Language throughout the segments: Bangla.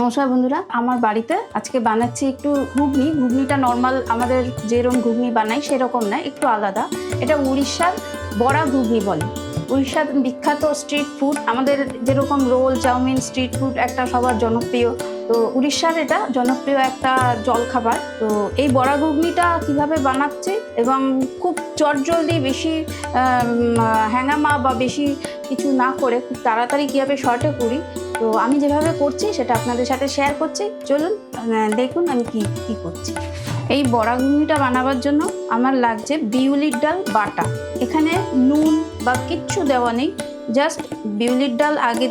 নমস্কার বন্ধুরা, আমার বাড়িতে আজকে বানাচ্ছি একটু ঘুগনি। ঘুগনিটা নর্মাল আমাদের যেরকম ঘুগনি বানাই সেরকম না, একটু আলাদা। এটা উড়িষ্যার বড়া ঘুগনি বলে। উড়িষ্যার বিখ্যাত স্ট্রিট ফুড, আমাদের যেরকম রোল, চাউমিন স্ট্রিট ফুড একটা সবার জনপ্রিয়, তো উড়িষ্যার এটা জনপ্রিয় একটা জলখাবার। তো এই বড়া ঘুগনিটা কিভাবে বানাচ্ছি এবং খুব চটজলদি, বেশি হ্যাঙ্গামা বা বেশি কিছু না করে খুব তাড়াতাড়ি কীভাবে শর্টে করি, তো আমি যেভাবে করছি সেটা আপনাদের সাথে শেয়ার করছি। চলুন দেখুন আমি কি করছি। এই বড়া ঘুগনিটা বানাবার জন্য আমার লাগছে বিউলির ডাল বাটা। এখানে নুন বা কিচ্ছু দেওয়া নেই, জাস্ট বিউলির ডাল আগে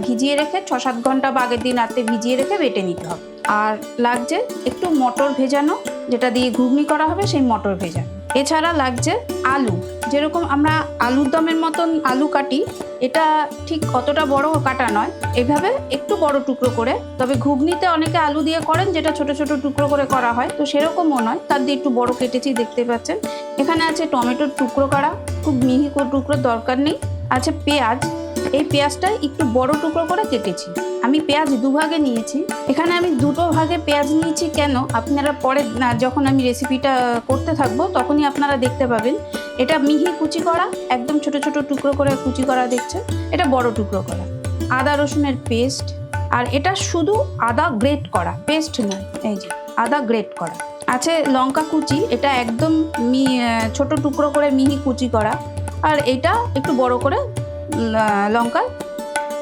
ভিজিয়ে রেখে 6-7 ঘন্টা বা আগের দিন রাতে ভিজিয়ে রেখে বেটে নিতে হবে। আর লাগছে একটু মটর ভেজানো, যেটা দিয়ে ঘুগনি করা হবে সেই মটর ভেজানো। এছাড়া লাগছে আলু, যেরকম আমরা আলুর দমের মতন আলু কাটি, এটা ঠিক অতটা বড় কাটা নয়, এভাবে একটু বড় টুকরো করে। তবে ঘুগনিতে অনেকে আলু দিয়ে করেন যেটা ছোট ছোট টুকরো করে করা হয়, তো সেরকমও নয়, তার দিয়ে একটু বড় কেটেছি, দেখতে পাচ্ছেন। এখানে আছে টমেটোর টুকরো করা, খুব মিহি করে টুকরো দরকার নেই। আছে পেঁয়াজ, এই পেঁয়াজটা একটু বড় টুকরো করে কেটেছি। আমি পেঁয়াজ দুভাগে নিয়েছি। এখানে আমি দুটো ভাগে পেঁয়াজ নিয়েছি কেন, আপনারা পরে যখন আমি রেসিপিটা করতে থাকবো তখনই আপনারা দেখতে পাবেন। এটা মিহি কুচি করা, একদম ছোট ছোট টুকরো করে কুচি করা দেখছেন, এটা বড় টুকরো করা। আদা রসুনের পেস্ট, আর এটা শুধু আদা গ্রেট করা, পেস্ট নয়, এই যে আদা গ্রেট করা। আছে লঙ্কা কুচি, এটা একদম ছোট টুকরো করে মিহি কুচি করা। আর এটা একটু বড় করে লঙ্কা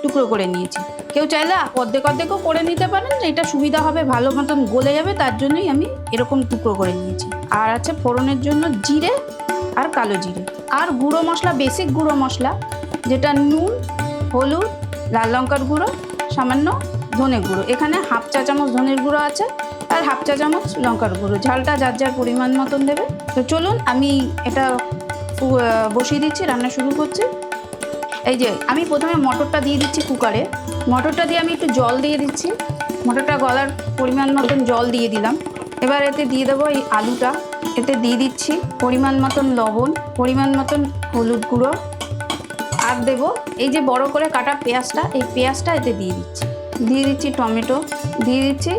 টুকরো করে নিয়েছি। কেউ চাইলে অর্ধেক অর্ধেকও করে নিতে পারেন, এটা সুবিধা হবে, ভালো মতন গলে যাবে, তার জন্যই আমি এরকম টুকরো করে নিয়েছি। আর আছে ফোড়নের জন্য জিরে আর কালো জিরে, আর গুঁড়ো মশলা, বেসিক গুঁড়ো মশলা, যেটা নুন, হলুদ, লাল লঙ্কার গুঁড়ো, সামান্য ধনে গুঁড়ো। এখানে 1/2 চা চামচ ধনের গুঁড়ো আছে আর 1/2 চা চামচ লঙ্কার গুঁড়ো। ঝালটা যার যার পরিমাণ মতন দেবে। তো চলুন আমি এটা বসিয়ে দিচ্ছি, রান্না শুরু করছি। এই যে আমি প্রথমে মটরটা দিয়ে দিচ্ছি কুকারে। মটরটা দিয়ে আমি একটু জল দিয়ে দিচ্ছি, মটরটা গলার পরিমাণ মতন জল দিয়ে দিলাম। এবার এতে দিয়ে দেবো এই আলুটা, এতে দিয়ে দিচ্ছি পরিমাণ মতন লবণ, পরিমাণ মতন হলুদ গুঁড়ো, আর দেবো এই যে বড় করে কাটা পেঁয়াজটা, এই পেঁয়াজটা এতে দিয়ে দিচ্ছি টমেটো, দিয়ে দিচ্ছি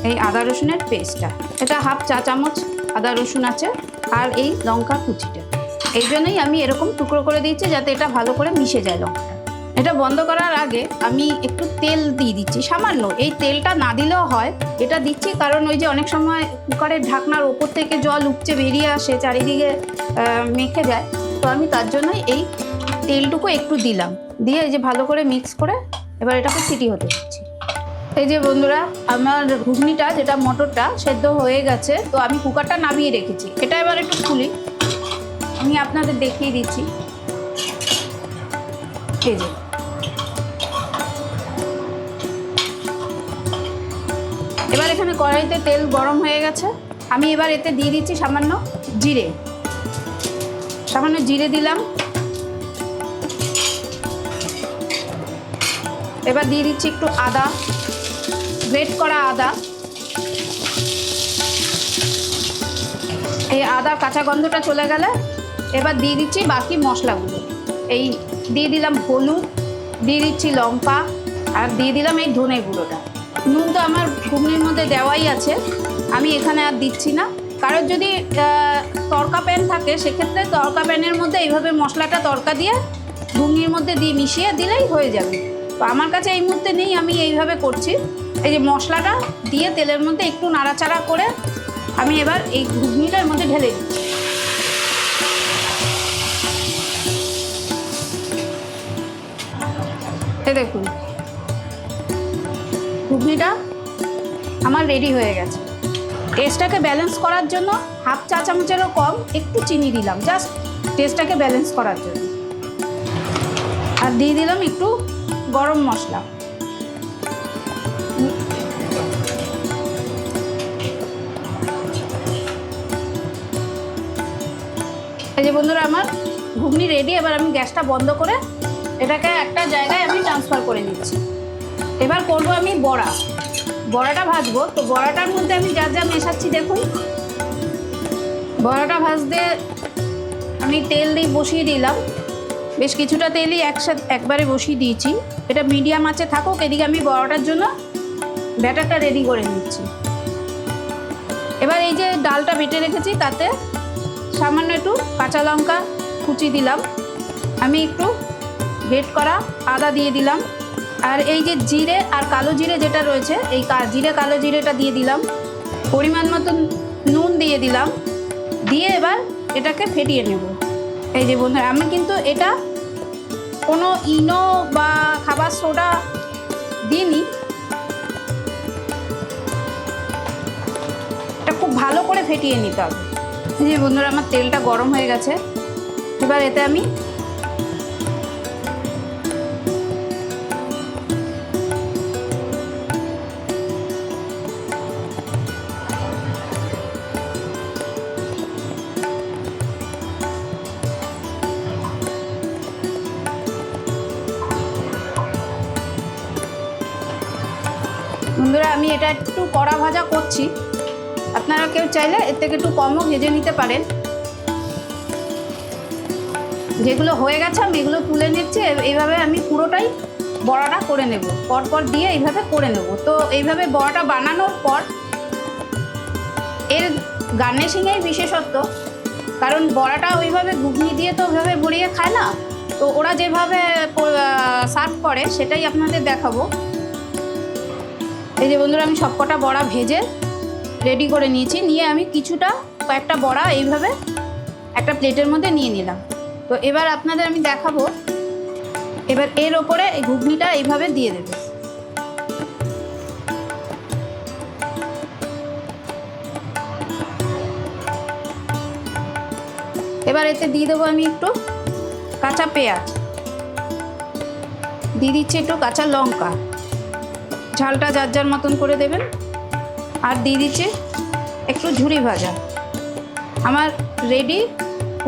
এই আদা রসুনের পেস্টটা, এটা 1/2 চা চামচ আদা রসুন আছে, আর এই লঙ্কা কুচিটা। এই জন্যই আমি এরকম টুকরো করে দিচ্ছি, যাতে এটা ভালো করে মিশে যায় লঙ্কাটা। এটা বন্ধ করার আগে আমি একটু তেল দিয়ে দিচ্ছি সামান্য। এই তেলটা না দিলেও হয়, এটা দিচ্ছি কারণ ওই যে অনেক সময় কুকারের ঢাকনার ওপর থেকে জল উপচে বেরিয়ে আসে, চারিদিকে মেখে যায়, তো আমি তার জন্যই এই তেলটুকু একটু দিলাম, দিয়ে এই যে ভালো করে মিক্স করে এবার এটাকে সিটি হতে দিচ্ছি। এই যে বন্ধুরা, আমার ঘুগনিটা যেটা মটরটা সেদ্ধ হয়ে গেছে, তো আমি কুকারটা নামিয়ে রেখেছি। এটা এবার একটু খুলি, আমি আপনাদের দেখিয়ে দিচ্ছি। এই যে এবার এখানে কড়াইতে তেল গরম হয়ে গেছে, আমি এবার এতে দিয়ে দিচ্ছি সামান্য জিরে দিলাম। এবার দিয়ে দিচ্ছি একটু আদা, গ্রেট করা আদা। এই আদা কাঁচা গন্ধটা চলে গেলে এবার দিয়ে দিচ্ছি বাকি মশলাগুলো। এই দিয়ে দিলাম হলুদ, দিয়ে দিচ্ছি লঙ্কা, আর দিয়ে দিলাম এই ধনে গুঁড়োটা। নুন তো আমার ঘুগনির মধ্যে দেওয়াই আছে, আমি এখানে আর দিচ্ছি না। কারোর যদি তড়কা প্যান থাকে সেক্ষেত্রে তড়কা প্যানের মধ্যে এইভাবে মশলাটা তড়কা দিয়ে ঘুগনির মধ্যে দিয়ে মিশিয়ে দিলেই হয়ে যাবে। তো আমার কাছে এই মুহূর্তে নেই, আমি এইভাবে করছি। এই যে মশলাটা দিয়ে তেলের মধ্যে একটু নাড়াচাড়া করে আমি এবার এই ঘুগনিটার মধ্যে ঢেলে দিচ্ছি। দেখুন ঘুগনিটা আমার রেডি হয়ে গেছে। টেস্টটাকে ব্যালেন্স করার জন্য 1/2 চা চামচেরও কম একটু চিনি দিলাম, জাস্ট টেস্টটাকে ব্যালেন্স করার জন্য। আর দিয়ে দিলাম একটু গরম মশলা। এই যে বন্ধুরা, আমার ঘুগনি রেডি। এবার আমি গ্যাসটা বন্ধ করে এটাকে একটা জায়গায় আমি ট্রান্সফার করে নিচ্ছি। এবার করবো আমি বড়াটা ভাজবো। তো বড়াটার মধ্যে আমি যা যা মেশাচ্ছি দেখুন। বড়াটা ভাজতে আমি তেল দিয়ে বসিয়ে দিলাম, বেশ কিছুটা তেলই একবারে বসিয়ে দিয়েছি। এটা মিডিয়াম আঁচে থাকুক। এদিকে আমি বড়াটার জন্য ব্যাটারটা রেডি করে নিচ্ছি। এবার এই যে ডালটা বেটে রেখেছি তাতে সামান্য একটু কাঁচা লঙ্কা কুচি দিলাম, আমি একটু গ্রেট করা আদা দিয়ে দিলাম, আর এই যে জিরে আর কালো জিরে যেটা রয়েছে এই জিরে কালো জিরেটা দিয়ে দিলাম, পরিমাণ মতো নুন দিয়ে দিলাম, দিয়ে এবার এটাকে ফেটিয়ে নেব। এই যে বন্ধুরা, আমি কিন্তু এটা কোনো ইনো বা খাবার সোডা দিইনি, এটা খুব ভালো করে ফেটিয়ে নিতে হবে। এই যে বন্ধুরা, আমার তেলটা গরম হয়ে গেছে, এবার এতে আমি বন্ধুরা আমি এটা একটু কড়া ভাজা করছি, আপনারা কেউ চাইলে এর থেকে একটু কমও ভেজে নিতে পারেন। যেগুলো হয়ে গেছে আমি এগুলো তুলে নিচ্ছি, এইভাবে আমি পুরোটাই বড়াটা করে নেব, পরপর দিয়ে এইভাবে করে নেব। তো এইভাবে বড়াটা বানানোর পর এর গার্নিশিংয়েই বিশেষত্ব, কারণ বড়াটা ওইভাবে ঘুগনি দিয়ে তো ওইভাবে ভরিয়ে খায় না, তো ওরা যেভাবে সার্ভ করে সেটাই আপনাদের দেখাবো। এই যে বন্ধুরা, আমি সবকটা বড়া ভেজে রেডি করে নিয়েছি, নিয়ে আমি কয়েকটা বড়া এইভাবে একটা প্লেটের মধ্যে নিয়ে নিলাম। তো এবার আপনাদের আমি দেখাবো, এবার এর ওপরে এই ঘুগনিটা এইভাবে দিয়ে দেবে। এবার এতে দিয়ে দেবো আমি একটু কাঁচা পেঁয়াজ, দিয়ে দিচ্ছি একটু কাঁচা লঙ্কা, ঝালটা যার যার মতন করে দেবেন, আর দিয়ে দিচ্ছি একটু ঝুরি ভাজা। আমার রেডি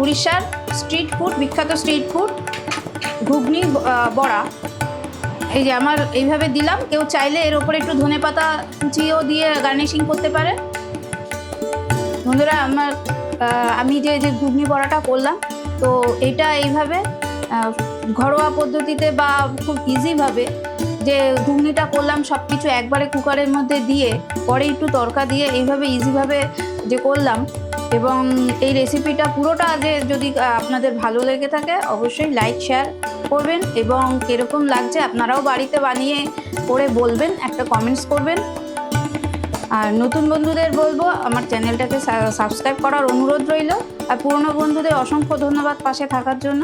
উড়িষ্যার স্ট্রিট ফুড, বিখ্যাত স্ট্রিট ফুড ঘুগনি বড়া। এই যে আমার এইভাবে দিলাম, কেউ চাইলে এর ওপরে একটু ধনেপাতা কুচিও দিয়ে গার্নিশিং করতে পারে। বন্ধুরা, আমি যে ঘুগনি বড়াটা করলাম, তো এটা এইভাবে ঘরোয়া পদ্ধতিতে বা খুব ইজিভাবে যে ঘুগনিটা করলাম, সব কিছু একবারে কুকারের মধ্যে দিয়ে পরে একটু তড়কা দিয়ে এইভাবে ইজিভাবে যে করলাম, এবং এই রেসিপিটা পুরোটা যদি আপনাদের ভালো লেগে থাকে অবশ্যই লাইক শেয়ার করবেন, এবং কীরকম লাগছে আপনারাও বাড়িতে বানিয়ে করে বলবেন, একটা কমেন্টস করবেন। আর নতুন বন্ধুদের বলবো আমার চ্যানেলটাকে সাবস্ক্রাইব করার অনুরোধ রইল, আর পুরনো বন্ধুদের অসংখ্য ধন্যবাদ পাশে থাকার জন্য।